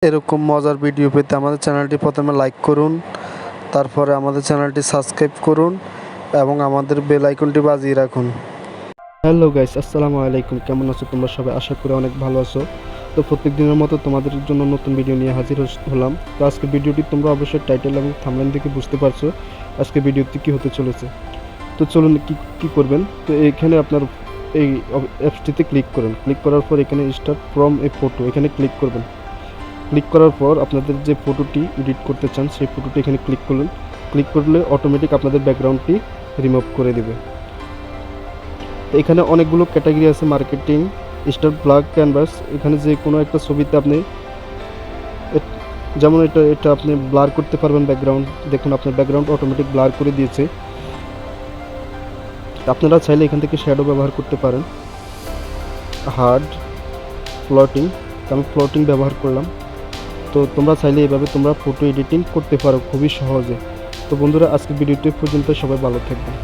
এরকম মজার ভিডিও পেতে আমাদের চ্যানেলটি প্রথমে লাইক করুন, তারপরে আমাদের চ্যানেলটি সাবস্ক্রাইব করুন এবং আমাদের বেল আইকনটি বাজিয়ে রাখুন। হ্যালো গাইস, আসসালামু আলাইকুম। কেমন আছো তোমরা সবাই? আশা করি অনেক ভালো আছো। তো প্রত্যেক দিনের মতো তোমাদের জন্য নতুন ভিডিও নিয়ে হাজির হলাম। তো আজকে ভিডিওটি তোমরা অবশ্যই টাইটেল এবং থাম্বনেল দেখে বুঝতে পারছো আজকে ভিডিওতে কি হতে চলেছে। তো চলুন কি করবেন। তো এখানে আপনার এই অ্যাপসটিতে ক্লিক করুন। ক্লিক করার পর এখানে স্টার্ট ফ্রম এ ফটো এখানে ক্লিক করবেন। ক্লিক করার পর আপনাদের যে ফটোটি এডিট করতে চান সেই ফটোটি এখানে ক্লিক করুন। ক্লিক করলে অটোমেটিক আপনাদের ব্যাকগ্রাউন্ডটি রিমুভ করে দেবে। এখানে অনেকগুলো ক্যাটাগরি আছে, মার্কেটিং, স্টার, ব্ল্যাক ক্যানভাস। এখানে যে কোনো একটা ছবিতে আপনি যেমন এটা আপনি ব্লার করতে পারবেন ব্যাকগ্রাউন্ড। দেখুন আপনার ব্যাকগ্রাউন্ড অটোমেটিক ব্লার করে দিয়েছে। আপনারা চাইলে এখান থেকে শ্যাডো ব্যবহার করতে পারেন। হার্ড ফ্লোটিং, আমি ফ্লোটিং ব্যবহার করলাম। তো তোমরা চাইলে এইভাবে তোমরা ফটো এডিটিং করতে পারো খুবই সহজে। তো বন্ধুরা, আজকের ভিডিওটি পর্যন্ত, সবাই ভালো থাকবেন।